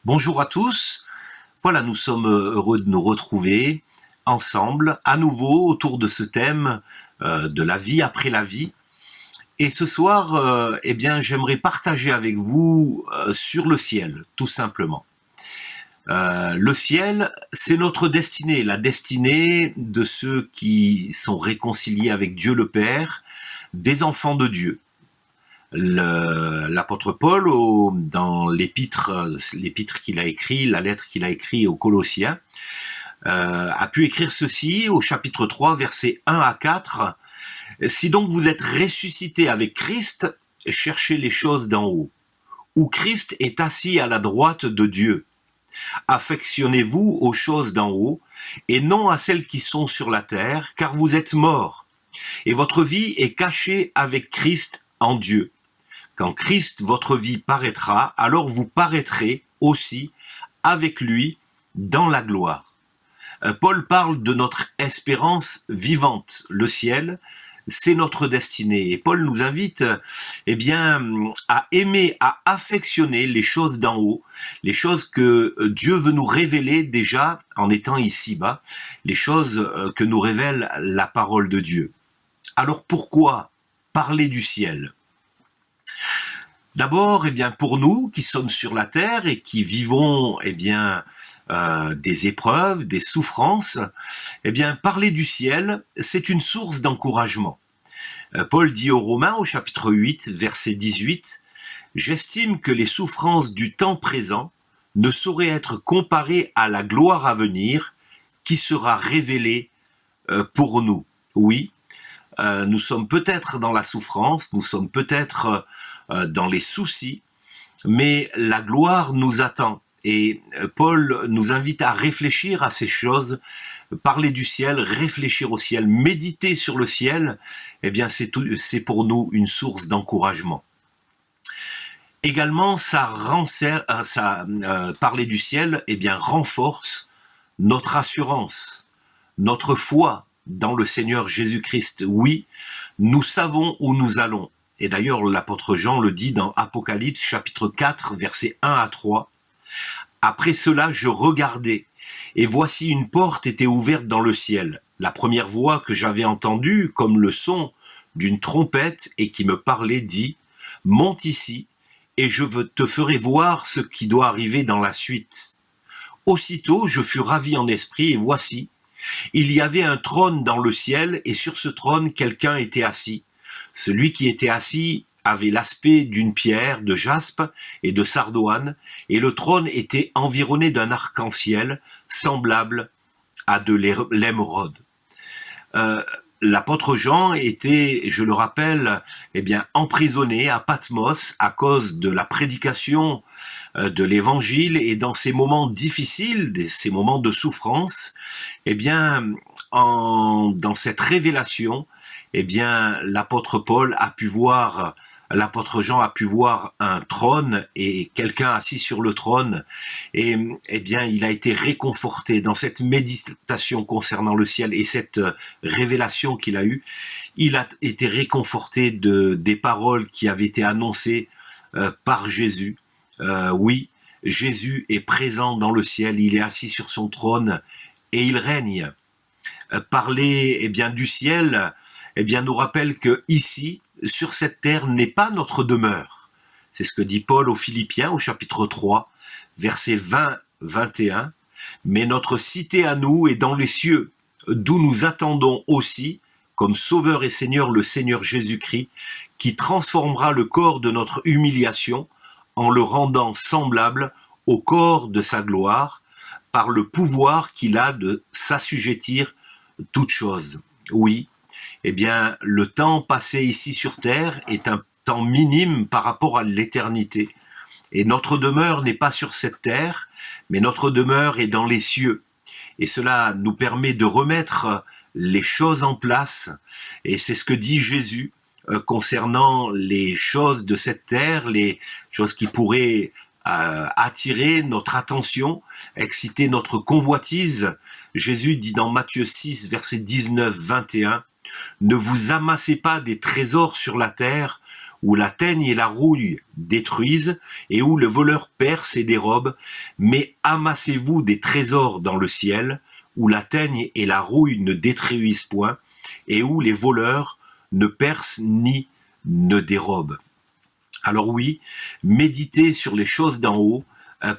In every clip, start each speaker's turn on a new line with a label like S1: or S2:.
S1: Bonjour à tous, voilà, nous sommes heureux de nous retrouver ensemble, à nouveau, autour de ce thème de la vie après la vie. Et ce soir, j'aimerais partager avec vous sur le ciel, tout simplement. Le ciel, c'est notre destinée, la destinée de ceux qui sont réconciliés avec Dieu le Père, des enfants de Dieu. L'apôtre Paul, dans l'épître qu'il a écrit, la lettre qu'il a écrite aux Colossiens, a pu écrire ceci au chapitre 3, versets 1 à 4. « Si donc vous êtes ressuscités avec Christ, cherchez les choses d'en haut, où Christ est assis à la droite de Dieu. Affectionnez-vous aux choses d'en haut, et non à celles qui sont sur la terre, car vous êtes morts, et votre vie est cachée avec Christ en Dieu. Quand Christ, votre vie, paraîtra, alors vous paraîtrez aussi avec lui dans la gloire. » Paul parle de notre espérance vivante, le ciel, c'est notre destinée. Et Paul nous invite à aimer, à affectionner les choses d'en haut, les choses que Dieu veut nous révéler déjà en étant ici-bas, les choses que nous révèle la parole de Dieu. Alors pourquoi parler du ciel ? D'abord, pour nous qui sommes sur la terre et qui vivons, des épreuves, des souffrances, parler du ciel, c'est une source d'encouragement. Paul dit aux Romains, au chapitre 8, verset 18, « J'estime que les souffrances du temps présent ne sauraient être comparées à la gloire à venir qui sera révélée pour nous. » Oui, nous sommes peut-être dans la souffrance, nous sommes peut-être dans les soucis, mais la gloire nous attend. Et Paul nous invite à réfléchir à ces choses, parler du ciel, réfléchir au ciel, méditer sur le ciel, c'est pour nous une source d'encouragement. Également, parler du ciel, renforce notre assurance, notre foi dans le Seigneur Jésus-Christ. Oui, nous savons où nous allons. Et d'ailleurs, l'apôtre Jean le dit dans Apocalypse, chapitre 4, versets 1 à 3. « Après cela, je regardai, et voici une porte était ouverte dans le ciel. La première voix que j'avais entendue, comme le son d'une trompette, et qui me parlait, dit, « Monte ici, et je te ferai voir ce qui doit arriver dans la suite. » Aussitôt, je fus ravi en esprit, et voici, il y avait un trône dans le ciel, et sur ce trône, quelqu'un était assis. Celui qui était assis avait l'aspect d'une pierre, de jaspe et de sardoine, et le trône était environné d'un arc-en-ciel semblable à de l'émeraude. L'apôtre Jean était, je le rappelle, emprisonné à Patmos à cause de la prédication de l'évangile, et dans ces moments difficiles, ces moments de souffrance, dans cette révélation, l'apôtre Jean a pu voir un trône et quelqu'un assis sur le trône, et il a été réconforté dans cette méditation concernant le ciel et cette révélation qu'il a eue. Il a été réconforté des paroles qui avaient été annoncées par Jésus. Oui, Jésus est présent dans le ciel, il est assis sur son trône et il règne. Parler du ciel nous rappelle que ici, sur cette terre, n'est pas notre demeure. C'est ce que dit Paul aux Philippiens au chapitre 3, versets 20-21. Mais notre cité à nous est dans les cieux, d'où nous attendons aussi, comme Sauveur et Seigneur, le Seigneur Jésus-Christ, qui transformera le corps de notre humiliation en le rendant semblable au corps de sa gloire, par le pouvoir qu'il a de s'assujettir toutes choses. Oui, le temps passé ici sur terre est un temps minime par rapport à l'éternité. Et notre demeure n'est pas sur cette terre, mais notre demeure est dans les cieux. Et cela nous permet de remettre les choses en place. Et c'est ce que dit Jésus concernant les choses de cette terre, les choses qui pourraient attirer notre attention, exciter notre convoitise. Jésus dit dans Matthieu 6, verset 19-21, « Ne vous amassez pas des trésors sur la terre, où la teigne et la rouille détruisent, et où le voleur perce et dérobe, mais amassez-vous des trésors dans le ciel, où la teigne et la rouille ne détruisent point, et où les voleurs ne percent ni ne dérobent. » Alors oui, méditer sur les choses d'en haut,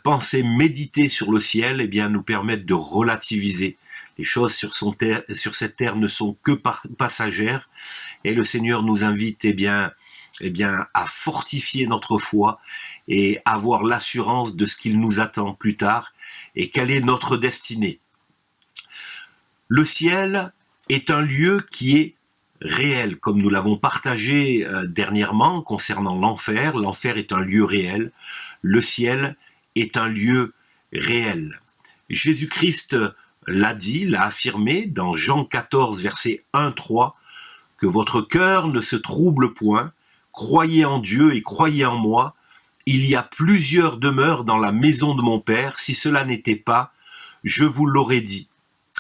S1: penser, méditer sur le ciel, eh bien, nous permettent de relativiser. Les choses sur cette terre ne sont que passagères, et le Seigneur nous invite, eh bien, à fortifier notre foi et avoir l'assurance de ce qu'il nous attend plus tard et quelle est notre destinée. Le ciel est un lieu qui est réel, comme nous l'avons partagé dernièrement concernant l'enfer. L'enfer est un lieu réel, le ciel est un lieu réel. Jésus-Christ l'a dit, l'a affirmé dans Jean 14, verset 1-3, que votre cœur ne se trouble point, croyez en Dieu et croyez en moi, il y a plusieurs demeures dans la maison de mon Père, si cela n'était pas, je vous l'aurais dit.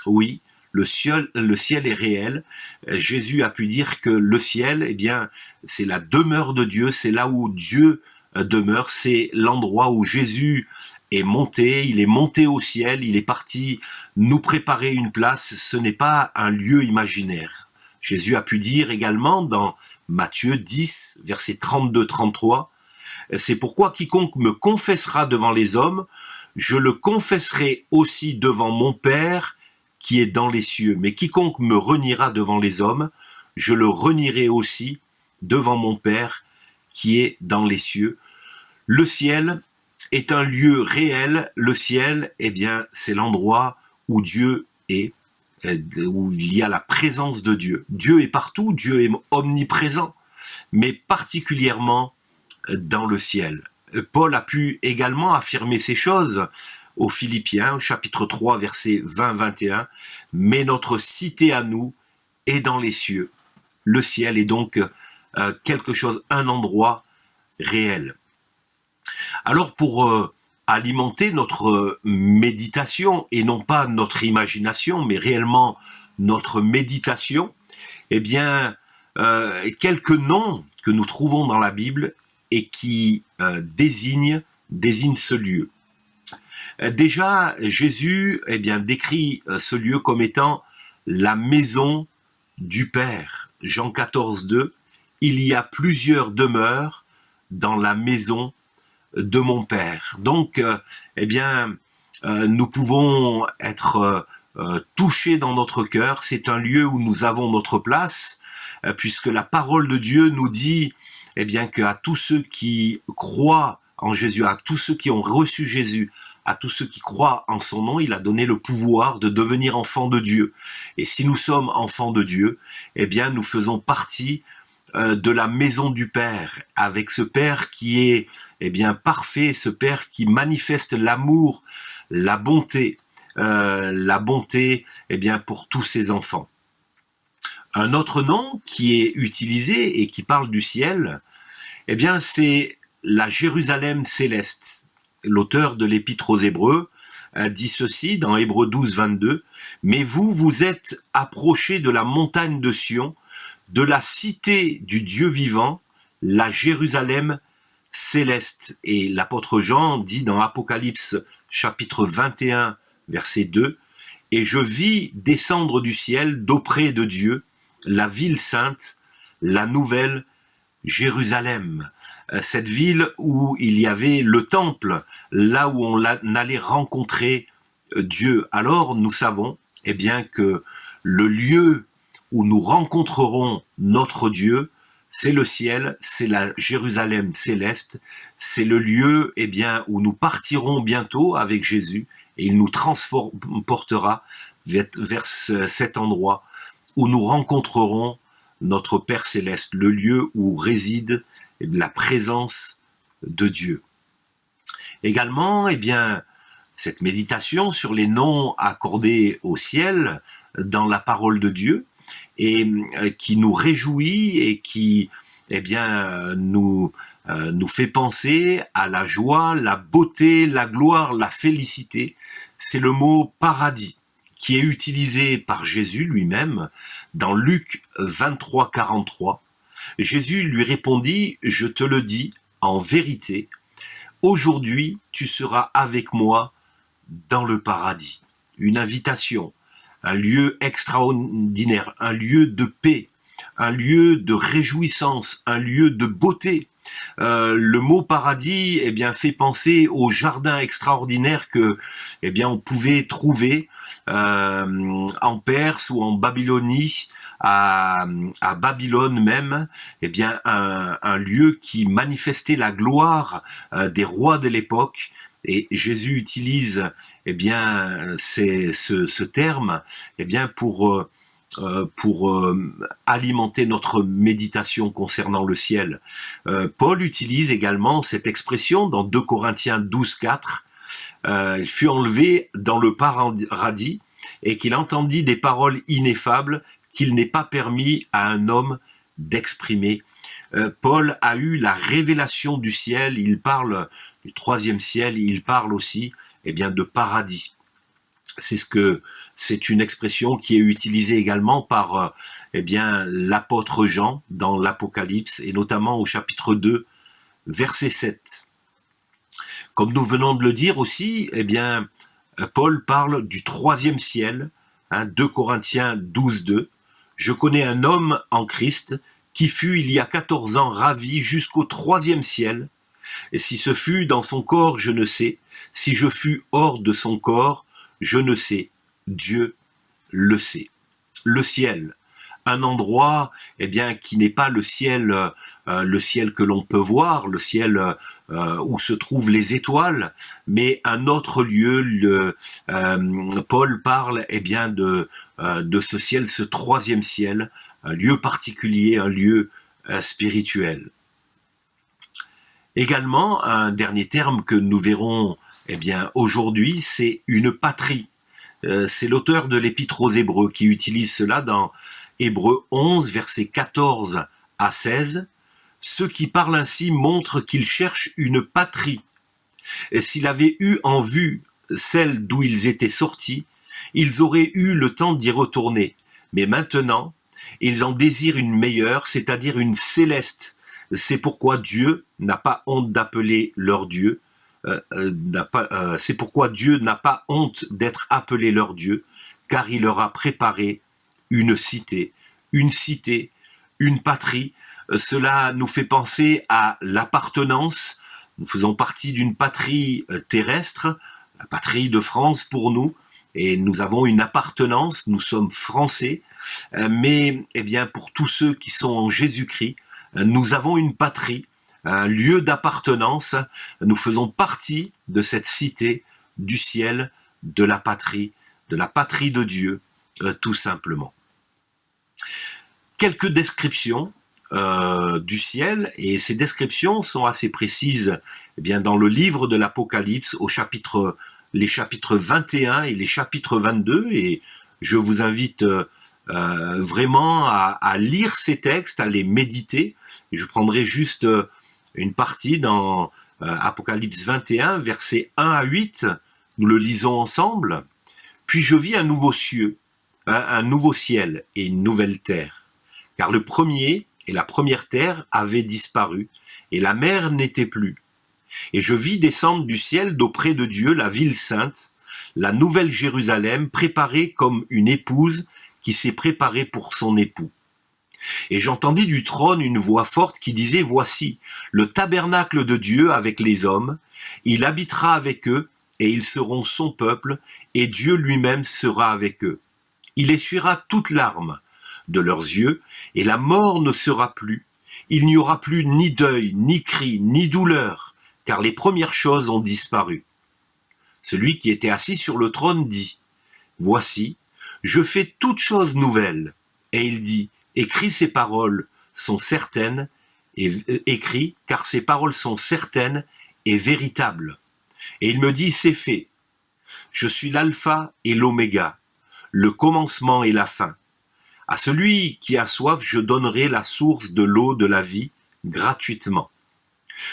S1: Oui, le ciel est réel. Jésus a pu dire que le ciel, eh bien, c'est la demeure de Dieu, c'est là où Dieu demeure, c'est l'endroit où Jésus est monté, il est monté au ciel, il est parti nous préparer une place, ce n'est pas un lieu imaginaire. Jésus a pu dire également dans Matthieu 10, verset 32-33, « C'est pourquoi quiconque me confessera devant les hommes, je le confesserai aussi devant mon Père qui est dans les cieux. Mais quiconque me reniera devant les hommes, je le renierai aussi devant mon Père qui est dans les cieux. » Le ciel est un lieu réel. Le ciel, eh bien, c'est l'endroit où Dieu est, où il y a la présence de Dieu. Dieu est partout, Dieu est omniprésent, mais particulièrement dans le ciel. Paul a pu également affirmer ces choses aux Philippiens, chapitre 3, versets 20-21, « Mais notre cité à nous est dans les cieux. » Le ciel est donc quelque chose, un endroit réel. Alors pour alimenter notre méditation, et non pas notre imagination, mais réellement notre méditation, eh bien, quelques noms que nous trouvons dans la Bible et qui désignent ce lieu. Déjà, Jésus décrit ce lieu comme étant la maison du Père. Jean 14, 2, « Il y a plusieurs demeures dans la maison de mon Père. » Donc, nous pouvons être touchés dans notre cœur. C'est un lieu où nous avons notre place, puisque la parole de Dieu nous dit qu'à tous ceux qui croient en Jésus, à tous ceux qui ont reçu Jésus, à tous ceux qui croient en son nom, il a donné le pouvoir de devenir enfants de Dieu. Et si nous sommes enfants de Dieu, nous faisons partie de la maison du Père, avec ce Père qui est parfait, ce Père qui manifeste l'amour, la bonté pour tous ses enfants. Un autre nom qui est utilisé et qui parle du ciel, c'est la Jérusalem céleste. L'auteur de l'Épître aux Hébreux dit ceci dans Hébreux 12, 22, « Mais vous, vous êtes approchés de la montagne de Sion, de la cité du Dieu vivant, la Jérusalem céleste. » Et l'apôtre Jean dit dans Apocalypse chapitre 21, verset 2, « Et je vis descendre du ciel d'auprès de Dieu, la ville sainte, la nouvelle Jérusalem. » Cette ville où il y avait le temple, là où on allait rencontrer Dieu. Alors nous savons que le lieu où nous rencontrerons notre Dieu, c'est le ciel, c'est la Jérusalem céleste, c'est le lieu où nous partirons bientôt avec Jésus et il nous transportera vers cet endroit où nous rencontrerons notre Père céleste, le lieu où réside la présence de Dieu. Également, cette méditation sur les noms accordés au ciel dans la parole de Dieu et qui nous réjouit et qui eh bien, nous fait penser à la joie, la beauté, la gloire, la félicité. C'est le mot paradis qui est utilisé par Jésus lui-même dans Luc 23, 43. Jésus lui répondit, « Je te le dis en vérité, aujourd'hui tu seras avec moi dans le paradis. » Une invitation, un lieu extraordinaire, un lieu de paix, un lieu de réjouissance, un lieu de beauté. Le mot paradis, eh bien, fait penser au jardin extraordinaire que, eh bien, on pouvait trouver en Perse ou en Babylonie, à Babylone même, eh bien, un lieu qui manifestait la gloire des rois de l'époque. Et Jésus utilise, eh bien, ce terme, eh bien, pour alimenter notre méditation concernant le ciel. Paul utilise également cette expression dans 2 Corinthiens 12, 4. Il fut enlevé dans le paradis et qu'il entendit des paroles ineffables qu'il n'est pas permis à un homme d'exprimer. Paul a eu la révélation du ciel, il parle du 3e ciel, il parle aussi, eh bien, de paradis. C'est une expression qui est utilisée également par eh bien, l'apôtre Jean dans l'Apocalypse et notamment au chapitre 2, verset 7. Comme nous venons de le dire aussi, eh bien, Paul parle du 3e ciel, 2 Corinthiens 12, 2. Je connais un homme en Christ qui fut il y a 14 ans ravi jusqu'au 3e ciel, et si ce fut dans son corps, je ne sais, si je fus hors de son corps, je ne sais, Dieu le sait. Le ciel, un endroit, eh bien, qui n'est pas le ciel que l'on peut voir, le ciel où se trouvent les étoiles, mais un autre lieu. Paul parle, eh bien, de ce ciel, ce 3e ciel, un lieu particulier, un lieu spirituel. Également, un dernier terme que nous verrons, eh bien, aujourd'hui, c'est une patrie. C'est l'auteur de l'Épître aux Hébreux qui utilise cela dans Hébreux 11, versets 14 à 16. Ceux qui parlent ainsi montrent qu'ils cherchent une patrie. Et s'il avait eu en vue celle d'où ils étaient sortis, ils auraient eu le temps d'y retourner. Mais maintenant, ils en désirent une meilleure, c'est-à-dire une céleste. C'est pourquoi Dieu n'a pas honte d'appeler leur Dieu. C'est pourquoi Dieu n'a pas honte d'être appelé leur Dieu, car il leur a préparé une cité, une patrie. Cela nous fait penser à l'appartenance. Nous faisons partie d'une patrie terrestre, la patrie de France pour nous, et nous avons une appartenance, nous sommes français, mais eh bien pour tous ceux qui sont en Jésus-Christ, nous avons une patrie, un lieu d'appartenance, nous faisons partie de cette cité du ciel, de la patrie de Dieu, tout simplement. Quelques descriptions du ciel, et ces descriptions sont assez précises eh bien, dans le livre de l'Apocalypse, les chapitres 21 et les chapitres 22, et je vous invite vraiment à lire ces textes, à les méditer. Et je prendrai juste une partie dans Apocalypse 21, versets 1 à 8, nous le lisons ensemble. « Puis je vis un nouveau ciel et une nouvelle terre, car le premier et la première terre avaient disparu, et la mer n'était plus. Et je vis descendre du ciel d'auprès de Dieu la ville sainte, la nouvelle Jérusalem, préparée comme une épouse qui s'est préparée pour son époux. Et j'entendis du trône une voix forte qui disait, « Voici, le tabernacle de Dieu avec les hommes, il habitera avec eux, et ils seront son peuple, et Dieu lui-même sera avec eux. Il essuiera toute larme de leurs yeux, et la mort ne sera plus. Il n'y aura plus ni deuil, ni cri, ni douleur, car les premières choses ont disparu. » Celui qui était assis sur le trône dit, « Voici, je fais toutes choses nouvelles. » Et il dit, « Écris ces paroles sont certaines, et écris, car ces paroles sont certaines et véritables. » Et il me dit, « C'est fait. Je suis l'alpha et l'oméga, le commencement et la fin. À celui qui a soif, je donnerai la source de l'eau de la vie gratuitement.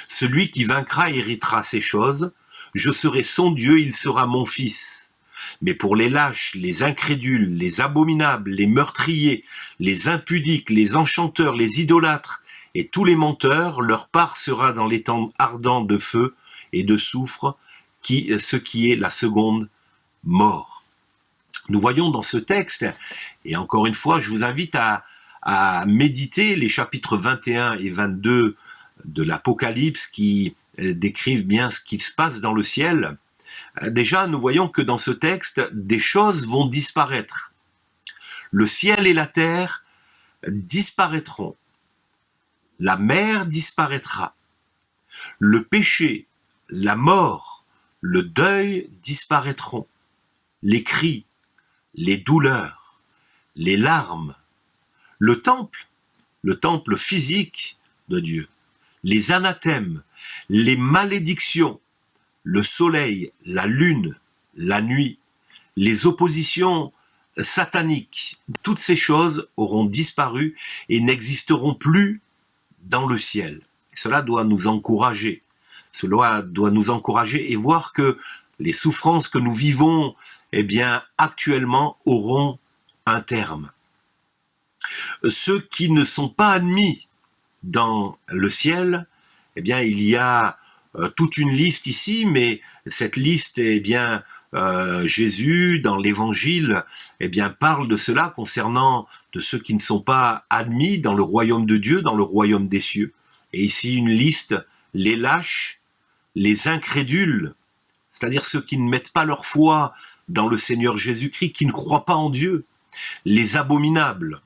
S1: Celui qui vaincra héritera ces choses. Je serai son Dieu, il sera mon fils. Mais pour les lâches, les incrédules, les abominables, les meurtriers, les impudiques, les enchanteurs, les idolâtres et tous les menteurs, leur part sera dans les temps ardents de feu et de soufre, ce qui est la seconde mort. Nous voyons dans ce texte, et encore une fois, je vous invite à méditer les chapitres 21 et 22 de l'Apocalypse qui décrivent bien ce qui se passe dans le ciel. Déjà, nous voyons que dans ce texte, des choses vont disparaître. Le ciel et la terre disparaîtront. La mer disparaîtra. Le péché, la mort, le deuil disparaîtront. Les cris, les douleurs, les larmes, le temple physique de Dieu, les anathèmes, les malédictions, le soleil, la lune, la nuit, les oppositions sataniques, toutes ces choses auront disparu et n'existeront plus dans le ciel. Et cela doit nous encourager. Cela doit nous encourager et voir que les souffrances que nous vivons, eh bien, actuellement, auront un terme. Ceux qui ne sont pas admis dans le ciel, eh bien, il y a toute une liste ici, mais cette liste, eh bien, Jésus, dans l'Évangile, eh bien, parle de cela concernant de ceux qui ne sont pas admis dans le royaume de Dieu, dans le royaume des cieux. Et ici, une liste, les lâches, les incrédules, c'est-à-dire ceux qui ne mettent pas leur foi dans le Seigneur Jésus-Christ, qui ne croient pas en Dieu, les abominables,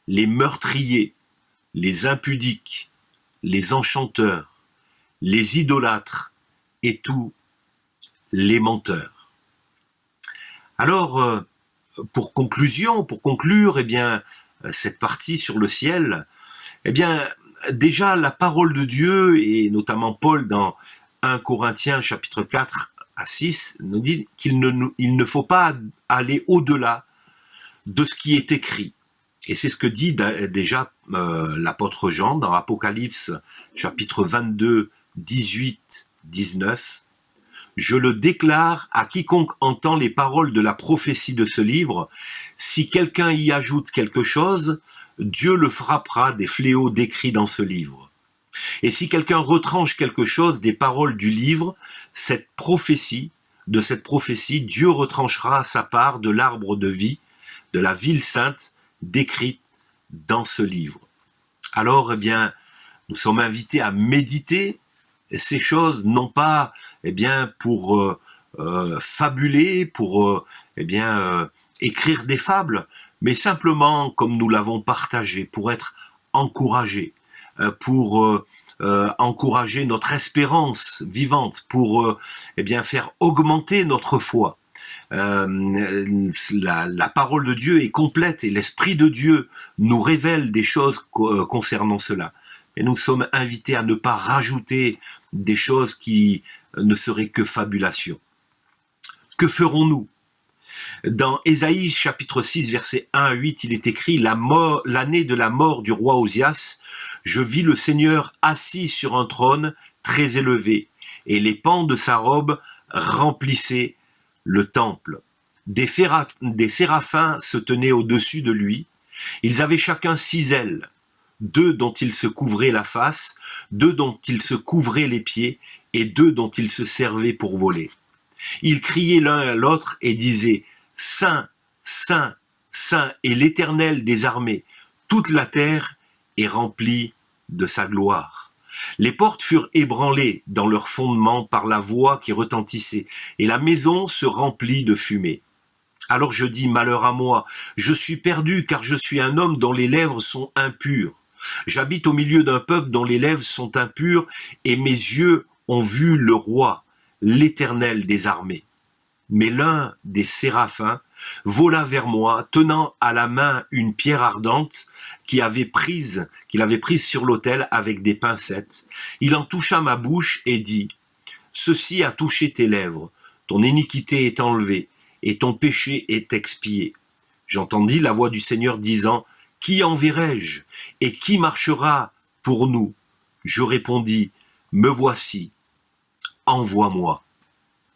S1: les meurtriers, les impudiques, les enchanteurs, les idolâtres et tous les menteurs. Alors, pour conclure, eh bien, cette partie sur le ciel, eh bien, déjà la parole de Dieu, et notamment Paul dans 1 Corinthiens chapitre 4 à 6, nous dit qu'il ne faut pas aller au-delà de ce qui est écrit. Et c'est ce que dit déjà l'apôtre Jean dans Apocalypse chapitre 22, 18, 19. Je le déclare à quiconque entend les paroles de la prophétie de ce livre, si quelqu'un y ajoute quelque chose, Dieu le frappera des fléaux décrits dans ce livre. Et si quelqu'un retranche quelque chose des paroles du livre, de cette prophétie, Dieu retranchera sa part de l'arbre de vie, de la ville sainte, décrite dans ce livre. Alors, eh bien, nous sommes invités à méditer ces choses, non pas, eh bien, pour fabuler, pour, écrire des fables, mais simplement, comme nous l'avons partagé, pour être encouragés, pour encourager notre espérance vivante, pour faire augmenter notre foi. La parole de Dieu est complète et l'Esprit de Dieu nous révèle des choses concernant cela. Et nous sommes invités à ne pas rajouter des choses qui ne seraient que fabulation. Que ferons-nous? Dans Ésaïe chapitre 6 verset 1 à 8, il est écrit l'année de la mort du roi Osias, je vis le Seigneur assis sur un trône très élevé, et les pans de sa robe remplissaient le temple. Des séraphins se tenaient au-dessus de lui. Ils avaient chacun 6 ailes, 2 dont ils se couvraient la face, 2 dont ils se couvraient les pieds, et 2 dont ils se servaient pour voler. Ils criaient l'un à l'autre et disaient « Saint, Saint, Saint est l'Éternel des armées, toute la terre est remplie de sa gloire. » Les portes furent ébranlées dans leur fondement par la voix qui retentissait, et la maison se remplit de fumée. Alors je dis, malheur à moi, je suis perdu, car je suis un homme dont les lèvres sont impures. J'habite au milieu d'un peuple dont les lèvres sont impures, et mes yeux ont vu le roi, l'Éternel des armées. Mais l'un des séraphins vola vers moi, tenant à la main une pierre ardente qu'il avait prise sur l'autel avec des pincettes. Il en toucha ma bouche et dit, « Ceci a touché tes lèvres, ton iniquité est enlevée, et ton péché est expié. » J'entendis la voix du Seigneur disant, « Qui enverrai-je, et qui marchera pour nous ?» Je répondis, me voici, envoie-moi.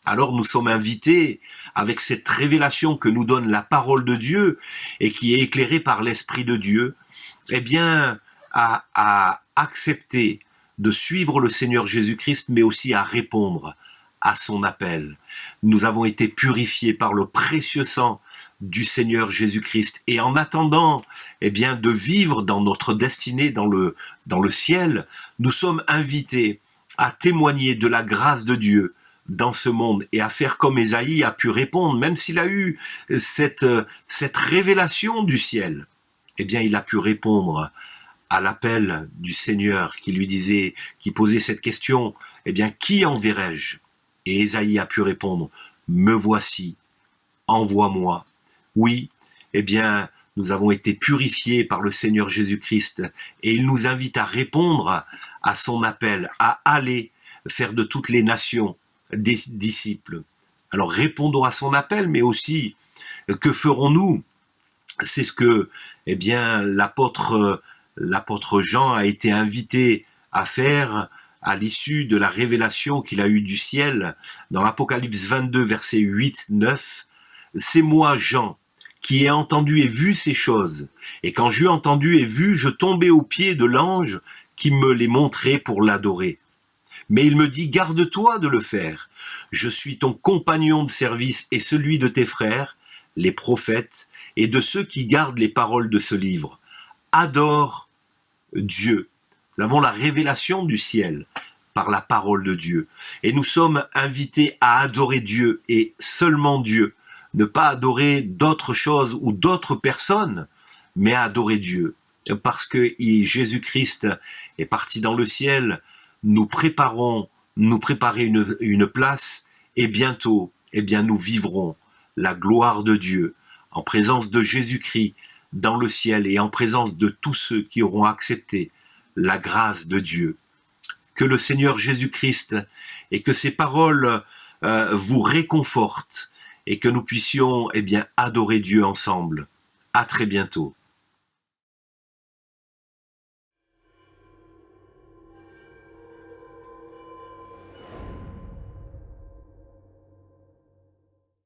S1: Alors nous sommes invités, avec cette révélation que nous donne la parole de Dieu et qui est éclairée par l'Esprit de Dieu, eh bien, à accepter de suivre le Seigneur Jésus-Christ, mais aussi à répondre à son appel. Nous avons été purifiés par le précieux sang du Seigneur Jésus-Christ. Et en attendant, eh bien, de vivre dans notre destinée, dans le ciel, nous sommes invités à témoigner de la grâce de Dieu dans ce monde et à faire comme Ésaïe a pu répondre, même s'il a eu cette révélation du ciel. Eh bien, il a pu répondre à l'appel du Seigneur qui lui disait, qui posait cette question, eh bien, qui enverrai-je? Et Ésaïe a pu répondre, me voici, envoie-moi. Oui, eh bien, nous avons été purifiés par le Seigneur Jésus-Christ et il nous invite à répondre à son appel, à aller faire de toutes les nations des disciples. Alors répondons à son appel, mais aussi, que ferons-nous? C'est ce que, eh bien, l'apôtre Jean a été invité à faire à l'issue de la révélation qu'il a eue du ciel dans l'Apocalypse 22, versets 8-9. C'est moi, Jean, qui ai entendu et vu ces choses. Et quand j'eus entendu et vu, je tombais aux pieds de l'ange qui me les montrait pour l'adorer. Mais il me dit, garde-toi de le faire. Je suis ton compagnon de service et celui de tes frères, les prophètes, et de ceux qui gardent les paroles de ce livre. Adore Dieu. Nous avons la révélation du ciel par la parole de Dieu. Et nous sommes invités à adorer Dieu et seulement Dieu. Ne pas adorer d'autres choses ou d'autres personnes, mais à adorer Dieu. Parce que Jésus-Christ est parti dans le ciel, nous préparer une place et bientôt, eh bien, nous vivrons la gloire de Dieu en présence de Jésus-Christ dans le ciel et en présence de tous ceux qui auront accepté la grâce de Dieu. Que le Seigneur Jésus-Christ et que ses paroles vous réconfortent et que nous puissions, eh bien, adorer Dieu ensemble. À très bientôt.